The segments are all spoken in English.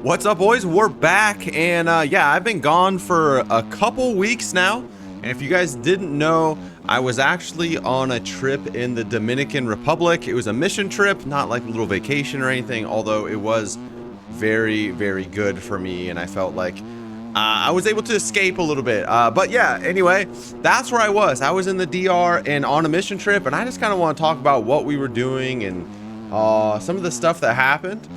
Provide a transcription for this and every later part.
What's up, boys? We're back, and yeah, I've been gone for a couple weeks now. And if you guys didn't know, I was actually on a trip in the Dominican Republic. It was a mission trip, not like a little vacation or anything, although it was very, very good for me, and I felt like I was able to escape a little bit. But yeah, anyway, that's where I was. I was in the DR and on a mission trip, and I just kind of want to talk about what we were doing and some of the stuff that happened.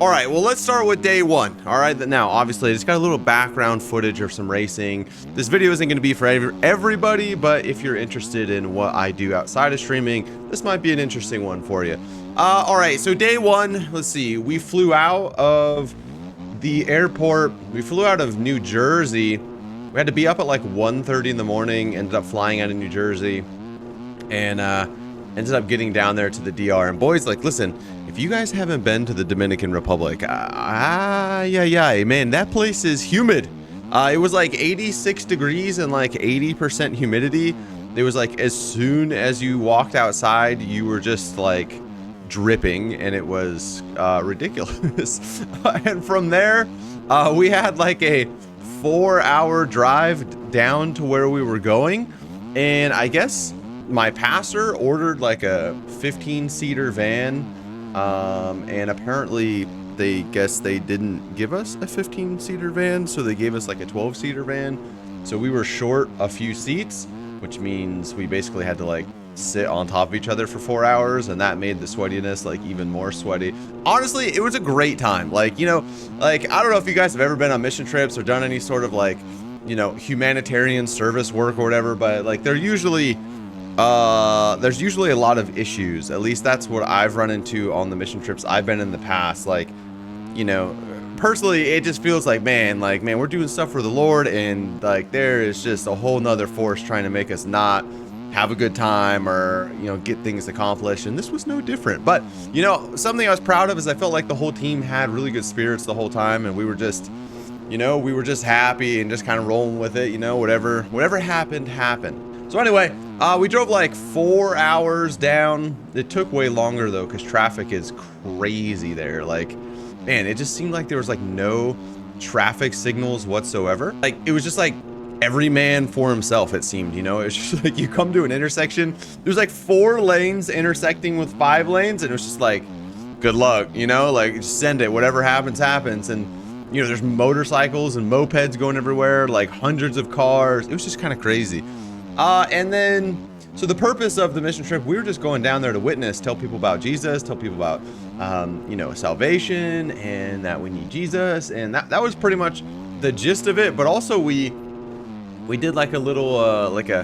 All right, well, let's start with day one. All right, now, obviously, it's got a little background footage of some racing. This video isn't going to be for everybody, but if you're interested in what I do outside of streaming, this might be an interesting one for you. All right, so day one, let's see. We flew out of the airport. We flew out of New Jersey. We had to be up at like 1:30 in the morning, ended up flying out of New Jersey, and ended up getting down there to the DR. And boys, like, listen, if you guys haven't been to the Dominican Republic, man, that place is humid. It was like 86 degrees and like 80% humidity. It was like as soon as you walked outside, you were just like dripping, and it was ridiculous. And from there, we had like a 4-hour drive down to where we were going, and I guess my pastor ordered like a 15-seater van, and apparently they didn't give us a 15-seater van, so they gave us like a 12-seater van. So we were short a few seats, which means we basically had to like sit on top of each other for 4 hours, and that made the sweatiness like even more sweaty. Honestly, it was a great time. Like, you know, like, I don't know if you guys have ever been on mission trips or done any sort of like, you know, humanitarian service work or whatever, but like there's usually a lot of issues. At least that's what I've run into on the mission trips I've been in the past. Like, you know, personally, it just feels like, man, we're doing stuff for the Lord, and like there is just a whole nother force trying to make us not have a good time or, you know, get things accomplished, and this was no different. But, you know, something I was proud of is I felt like the whole team had really good spirits the whole time, and we were just, you know, we were just happy and just kind of rolling with it, you know, whatever happened. So anyway, we drove like 4 hours down. It took way longer though, because traffic is crazy there. Like, man, it just seemed like there was like no traffic signals whatsoever. Like, it was just like every man for himself, it seemed, you know. It's just like you come to an intersection, there's like 4 lanes intersecting with 5 lanes, and it was just like, good luck, you know, like just send it, whatever happens. And you know, there's motorcycles and mopeds going everywhere, like hundreds of cars. It was just kind of crazy. And then, so the purpose of the mission trip, we were just going down there to witness, tell people about Jesus, tell people about, you know, salvation, and that we need Jesus. And that was pretty much the gist of it. But also we did like a little, like a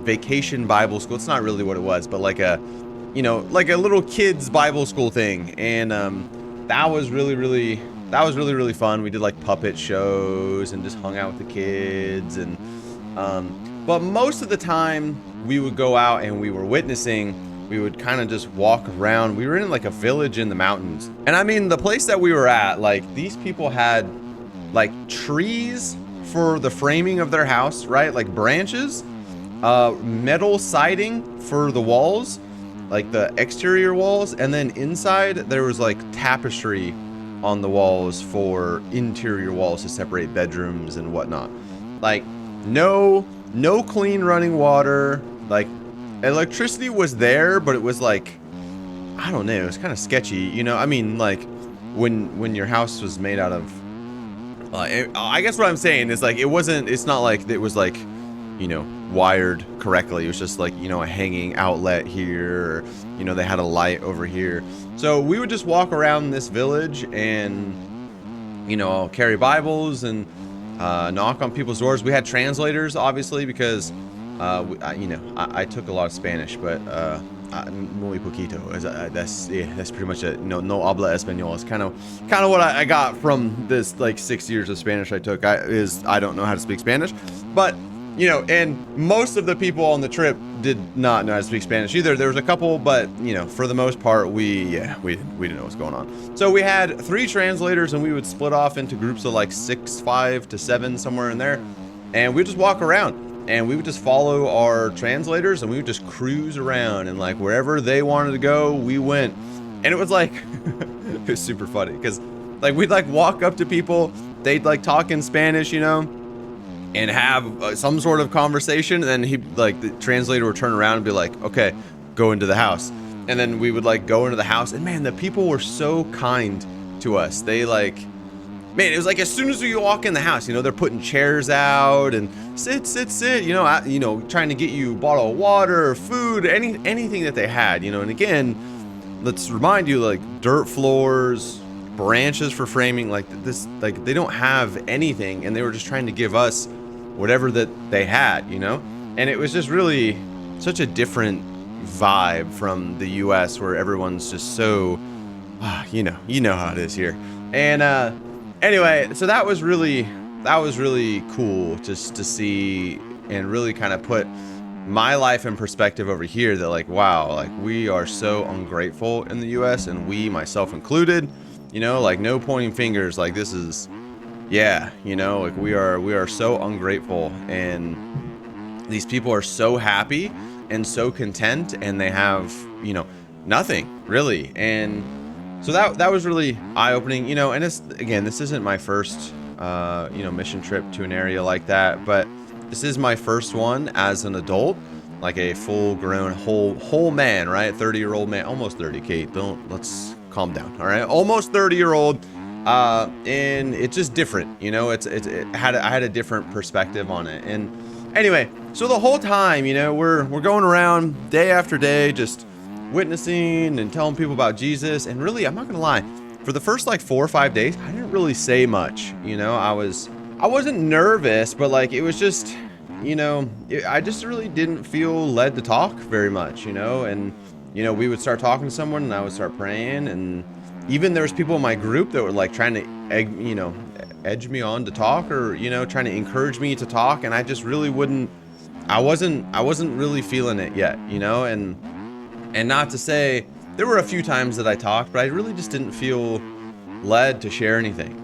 vacation Bible school. It's not really what it was, but like a, you know, like a little kids Bible school thing. And, that was really fun. We did like puppet shows and just hung out with the kids. And, but most of the time we would go out and we were witnessing, we would kind of just walk around. We were in like a village in the mountains. And I mean, the place that we were at, like these people had like trees for the framing of their house, right? Like branches, metal siding for the walls, like the exterior walls. And then inside there was like tapestry on the walls for interior walls to separate bedrooms and whatnot. Like no clean running water. Like electricity was there, but it was like, I don't know, it was kind of sketchy, you know. I mean, like when your house was made out of I guess what I'm saying is like it's not like it was like, you know, wired correctly. It was just like, you know, a hanging outlet here, or, you know, they had a light over here. So we would just walk around this village and, you know, carry Bibles and knock on people's doors. We had translators, obviously, because I took a lot of Spanish, but muy poquito. That's pretty much it. No habla español. It's kind of what I got from this like 6 years of Spanish I took. I don't know how to speak Spanish, but you know, and most of the people on the trip did not know how to speak Spanish either. There was a couple, but you know, for the most part, we didn't know what's going on. So we had 3 translators, and we would split off into groups of like 6, 5 to 7, somewhere in there, and we'd just walk around, and we would just follow our translators, and we would just cruise around, and like wherever they wanted to go, we went. And it was like it was super funny because Like we'd like walk up to people, they'd like talk in Spanish, you know, and have some sort of conversation, and then he like the translator would turn around and be like, okay, go into the house. And then we would like go into the house, and man, the people were so kind to us. They like, man, it was like as soon as we walk in the house, you know, they're putting chairs out and sit, you know, trying to get you a bottle of water or food, anything that they had, you know. And again, let's remind you, like dirt floors, branches for framing, like this, like they don't have anything, and they were just trying to give us whatever that they had, you know. And it was just really such a different vibe from the US, where everyone's just so you know how it is here. And anyway, so that was really cool just to see and really kind of put my life in perspective over here, that like, wow, like we are so ungrateful in the US, and we, myself included, you know, like no pointing fingers, like this is, yeah, you know, like we are so ungrateful, and these people are so happy and so content, and they have, you know, nothing really. And so that was really eye-opening, you know. And it's, again, this isn't my first you know, mission trip to an area like that, but this is my first one as an adult, like a full-grown whole man, right? 30-year-old man, almost 30, Kate, let's calm down, all right? Almost 30-year-old, and it's just different, you know. I had a different perspective on it. And anyway, so the whole time, you know, we're going around day after day, just witnessing and telling people about Jesus. And really, I'm not gonna lie, for the first like 4 or 5 days, I didn't really say much, you know. I wasn't nervous, but like it was just, you know, I just really didn't feel led to talk very much, you know. And you know, we would start talking to someone, and I would start praying, and even there was people in my group that were like trying to edge me on to talk, or, you know, trying to encourage me to talk, and I just really I wasn't really feeling it yet, you know. And not to say, there were a few times that I talked, but I really just didn't feel led to share anything.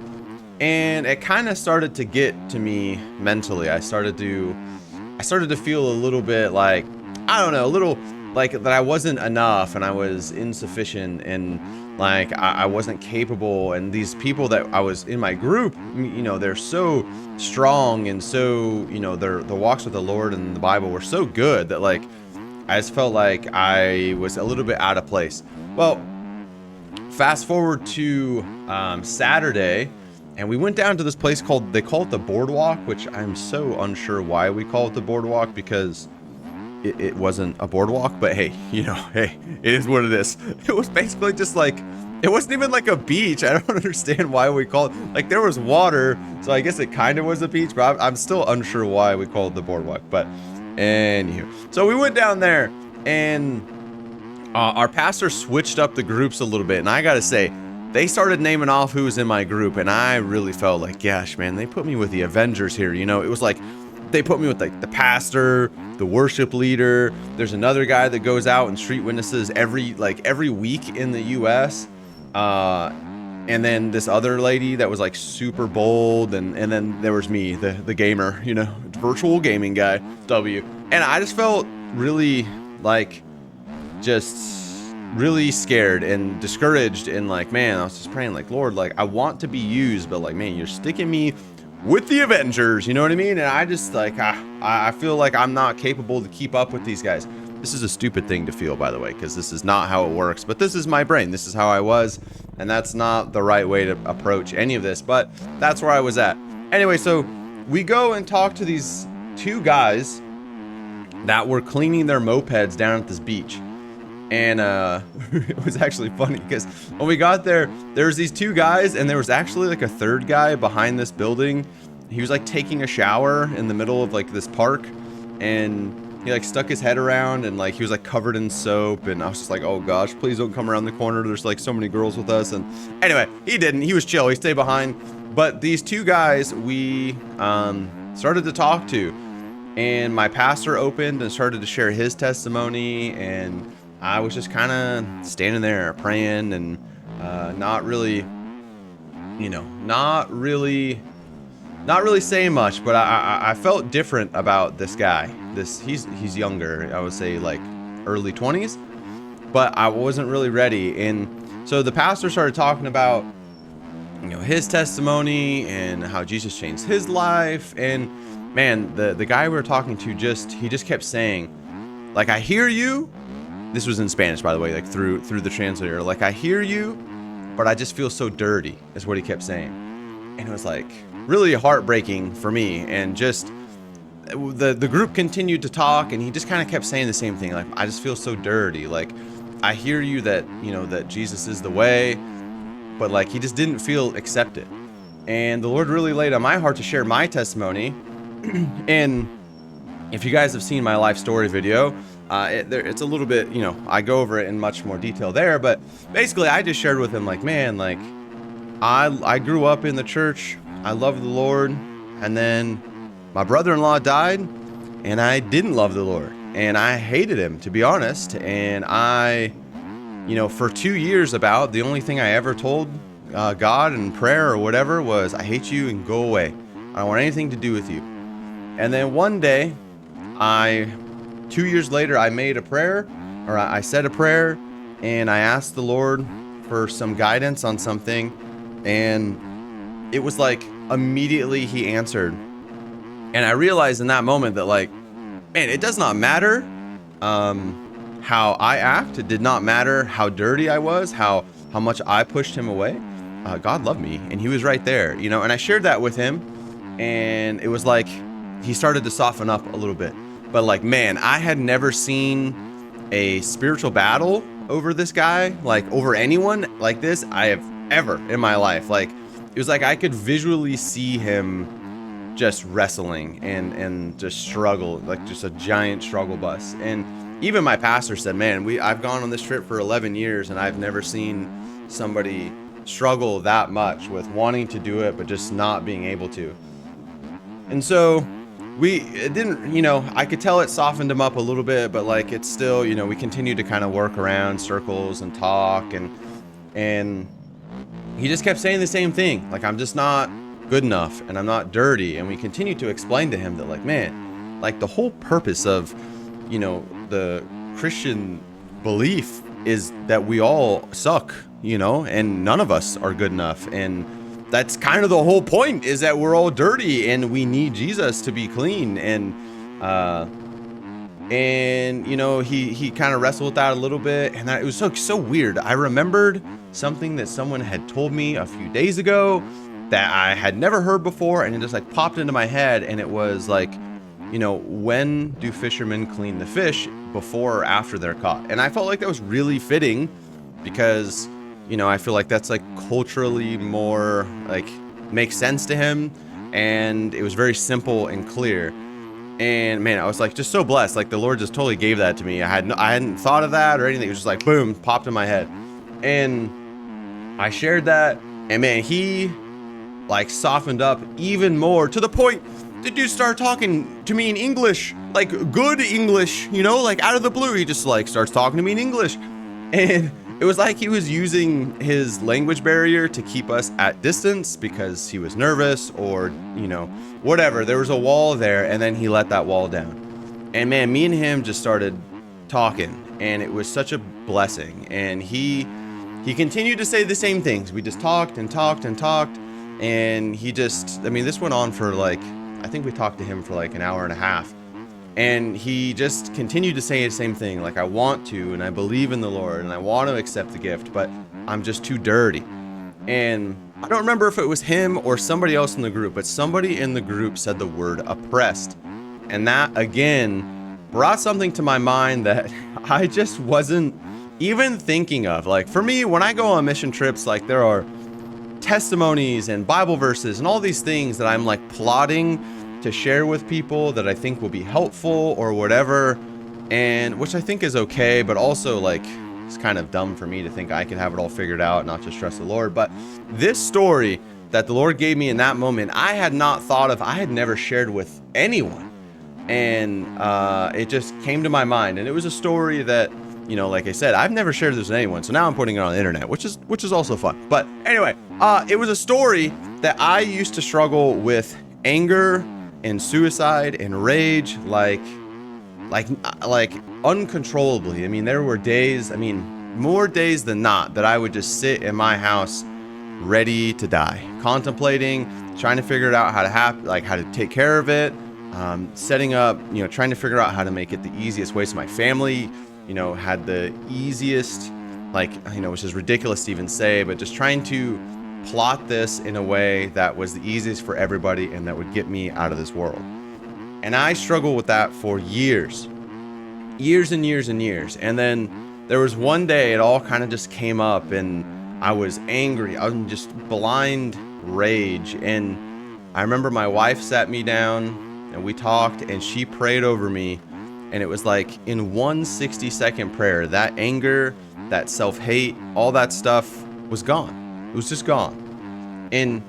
And it kind of started to get to me mentally. I started to feel a little bit like, I don't know, a little like that I wasn't enough, and I was insufficient, and like I wasn't capable. And these people that I was in my group, you know, they're so strong, and so, you know, their walks with the Lord and the Bible were so good that like I just felt like I was a little bit out of place. Well, fast forward to Saturday, and we went down to this place they call it the Boardwalk, which I'm so unsure why we call it the Boardwalk, because it wasn't a boardwalk. But hey, you know, hey, it is what it is. It was basically just like, it wasn't even like a beach. I don't understand why we call it, like there was water, so I guess it kind of was a beach, but I'm still unsure why we called it the Boardwalk. But anywho, so we went down there, and our pastor switched up the groups a little bit, and I gotta say, they started naming off who was in my group, and I really felt like, gosh, man, they put me with the Avengers here. You know, it was like they put me with like the pastor, the worship leader. There's another guy that goes out and street witnesses every week in the US. And then this other lady that was like super bold, and then there was me, the gamer, you know, virtual gaming guy, W. And I just felt really like just really scared and discouraged, and like, man, I was just praying like, Lord, like I want to be used, but like, man, you're sticking me with the Avengers, you know what I mean? And I just like, I feel like I'm not capable to keep up with these guys. This is a stupid thing to feel, by the way, because this is not how it works, but this is my brain. This is how I was, and that's not the right way to approach any of this, but that's where I was at. Anyway, so we go and talk to these two guys that were cleaning their mopeds down at this beach. And it was actually funny because when we got there, there was these two guys, and there was actually like a third guy behind this building. He was like taking a shower in the middle of like this park, and he like stuck his head around, and like he was like covered in soap, and I was just like, oh gosh, please don't come around the corner. There's like so many girls with us. And anyway, he didn't. He was chill. He stayed behind. But these two guys we started to talk to, and my pastor opened and started to share his testimony, and I was just kind of standing there praying, and not really saying much, but I felt different about this guy. He's younger, I would say like early 20s, but I wasn't really ready. And so the pastor started talking about his testimony and how Jesus changed his life. And man, the guy we were talking to he just kept saying, like, I hear you. This was in Spanish, by the way, like through the translator. Like, I hear you, but I just feel so dirty, is what he kept saying. And it was like really heartbreaking for me. And just the group continued to talk, and he just kind of kept saying the same thing. Like, I just feel so dirty. Like, I hear you that, that Jesus is the way, but like, he just didn't feel accepted. And the Lord really laid on my heart to share my testimony. And if you guys have seen my life story video, it's a little bit, I go over it in much more detail there, but basically I just shared with him, like, man, like, I grew up in the church. I loved the Lord. And then my brother-in-law died, and I didn't love the Lord, and I hated him, to be honest. And I, for 2 years the only thing I ever told God in prayer or whatever was, I hate you and go away. I don't want anything to do with you. And then one day, 2 years later, I made a prayer, or I said a prayer, and I asked the Lord for some guidance on something. And it was like immediately he answered. And I realized in that moment that, like, man, it does not matter how I act. It did not matter how dirty I was, how much I pushed him away. God loved me, and he was right there, and I shared that with him, and it was like he started to soften up a little bit. But like, man, I had never seen a spiritual battle over this guy, like over anyone like this I have ever in my life. Like, it was like I could visually see him just wrestling and just struggle, like just a giant struggle bus. And even my pastor said, man, I've gone on this trip for 11 years and I've never seen somebody struggle that much with wanting to do it but just not being able to. And so it didn't, I could tell it softened him up a little bit, but like, it's still, we continued to kind of work around circles and talk, and he just kept saying the same thing, like, I'm just not good enough and I'm not dirty. And we continued to explain to him that, like, man, like, the whole purpose of, the Christian belief is that we all suck, and none of us are good enough. And that's kind of the whole point, is that we're all dirty and we need Jesus to be clean. And he kind of wrestled with that a little bit, and it was so weird. I remembered something that someone had told me a few days ago that I had never heard before, and it just like popped into my head. And it was like, when do fishermen clean the fish, before or after they're caught? And I felt like that was really fitting, because I feel like that's like culturally more like makes sense to him, and it was very simple and clear. And man, I was like just so blessed. Like, the Lord just totally gave that to me. I hadn't thought of that or anything. It was just like boom, popped in my head. And I shared that, and man, he like softened up even more, to the point the dude started talking to me in English, like good English, like out of the blue. He just like starts talking to me in English. And it was like he was using his language barrier to keep us at distance because he was nervous, or, whatever. There was a wall there, and then he let that wall down. And man, me and him just started talking, and it was such a blessing. And he continued to say the same things. We just talked and talked and talked. And this went on for like, I think we talked to him for like an hour and a half. And he just continued to say the same thing. Like, I want to, and I believe in the Lord, and I want to accept the gift, but I'm just too dirty. And I don't remember if it was him or somebody else in the group, but somebody in the group said the word oppressed. And that, again, brought something to my mind that I just wasn't even thinking of. Like, for me, when I go on mission trips, like, there are testimonies and Bible verses and all these things that I'm like plotting to share with people that I think will be helpful or whatever, and which I think is okay, but also like it's kind of dumb for me to think I can have it all figured out, not just trust the Lord. But this story that the Lord gave me in that moment, I had not thought of, I had never shared with anyone, and it just came to my mind. And it was a story that, like I said, I've never shared this with anyone, so now I'm putting it on the internet, which is also fun. But anyway, it was a story that I used to struggle with anger and suicide and rage, like uncontrollably. I mean, there were days, more days than not, that I would just sit in my house, ready to die, contemplating, trying to figure it out how to how to take care of it, setting up, trying to figure out how to make it the easiest way. So my family, had the easiest, which is ridiculous to even say, but just trying to plot this in a way that was the easiest for everybody and that would get me out of this world. And I struggled with that for years and years and years. And then there was one day it all kind of just came up and I was angry. I was in just blind rage. And I remember my wife sat me down and we talked and she prayed over me. And it was like in one 60-second prayer, that anger, that self-hate, all that stuff was gone. It was just gone. And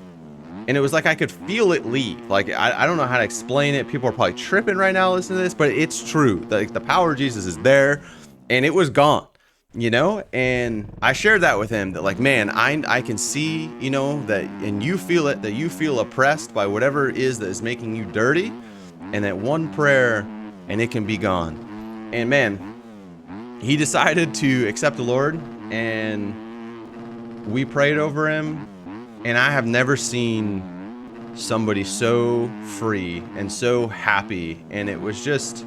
it was like I could feel it leave. Like, I don't know how to explain it. People are probably tripping right now listening to this, but it's true. Like, the power of Jesus is there and it was gone, and I shared that with him that, like, man, I can see, that, and you feel it, that you feel oppressed by whatever it is that is making you dirty, and that one prayer and it can be gone. And man, he decided to accept the Lord and we prayed over him. And I have never seen somebody so free and so happy. And it was just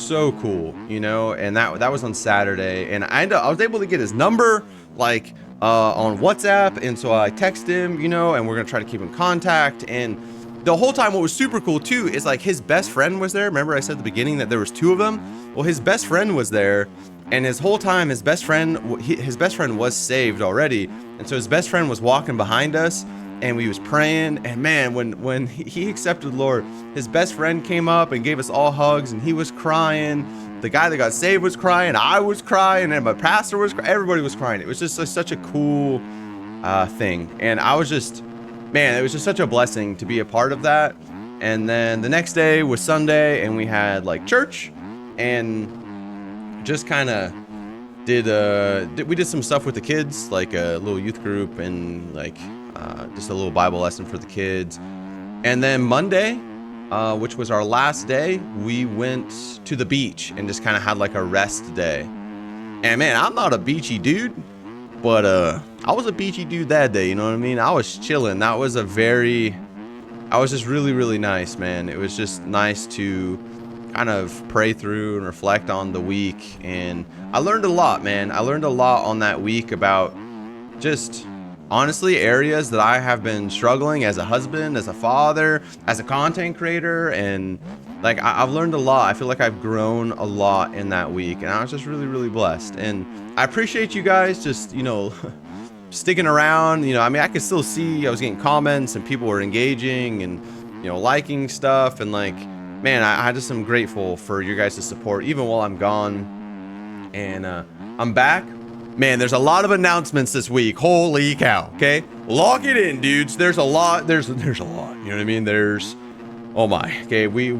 so cool, and that was on Saturday. And I was able to get his number, on WhatsApp. And so I text him, and we're going to try to keep in contact. And the whole time, what was super cool too, is like his best friend was there. Remember I said at the beginning that there was 2 of them? Well, his best friend was there. And his whole time, his best friend was saved already. And so his best friend was walking behind us and we was praying. And man, when he accepted the Lord, his best friend came up and gave us all hugs and he was crying. The guy that got saved was crying. I was crying. And my pastor was crying. Everybody was crying. It was just such a cool thing. And I was just, man, it was just such a blessing to be a part of that. And then the next day was Sunday and we had church and just kind of we did some stuff with the kids, like a little youth group and just a little Bible lesson for the kids. And then Monday, which was our last day, we went to the beach and just kind of had a rest day. And man, I'm not a beachy dude, but I was a beachy dude that day, you know what I mean? I was chilling. I was just really, really nice, man. It was just nice to kind of pray through and reflect on the week. And I learned a lot, man. I learned a lot on that week about just honestly areas that I have been struggling as a husband, as a father, as a content creator. And I've learned a lot. I feel like I've grown a lot in that week and I was just really, really blessed. And I appreciate you guys just, sticking around. I could still see I was getting comments and people were engaging and, liking stuff. And man, I just am grateful for your guys' support, even while I'm gone. And I'm back. Man, there's a lot of announcements this week. Holy cow. Okay, lock it in, dudes. There's a lot. There's a lot. You know what I mean? Oh my. Okay, we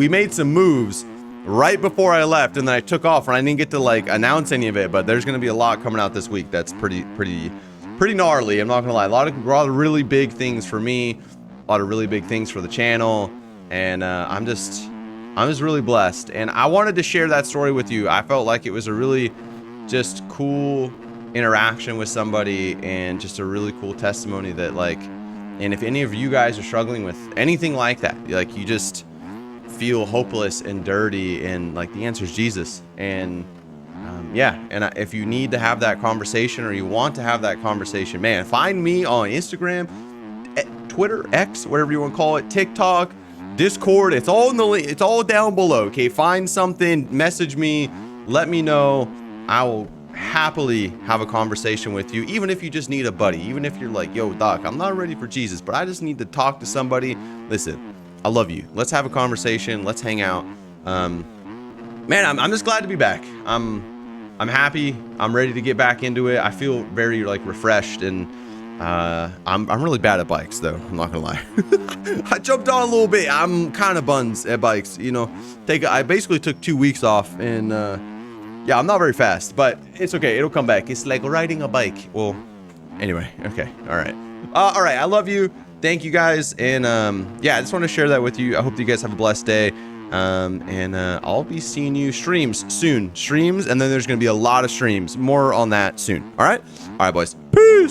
made some moves right before I left, and then I took off, and I didn't get to announce any of it. But there's gonna be a lot coming out this week. That's pretty gnarly. I'm not gonna lie. A lot of really big things for me. A lot of really big things for the channel. And I'm just really blessed. And I wanted to share that story with you. I felt like it was a really just cool interaction with somebody and just a really cool testimony that and if any of you guys are struggling with anything like that, you just feel hopeless and dirty, and the answer is Jesus. And if you need to have that conversation or you want to have that conversation, man, find me on Instagram, Twitter, X, whatever you want to call it, TikTok, Discord. It's all in the link. It's all down below. Okay, find something, message me, let me know. I will happily have a conversation with you, even if you just need a buddy, even if you're yo, Doc, I'm not ready for Jesus, but I just need to talk to somebody. Listen, I love you. Let's have a conversation. Let's hang out. Man, I'm just glad to be back. I'm happy. I'm ready to get back into it. I feel very refreshed, and I'm really bad at bikes, though. I'm not gonna lie. I jumped on a little bit. I'm kind of buns at bikes, I basically took 2 weeks off, and yeah, I'm not very fast, but it's okay. It'll come back. It's like riding a bike. Well, anyway, okay, all right. I love you. Thank you guys, and yeah, I just want to share that with you. I hope that you guys have a blessed day. And I'll be seeing you streams soon. Streams, and then there's gonna be a lot of streams. More on that soon. All right, boys. Peace. Peace.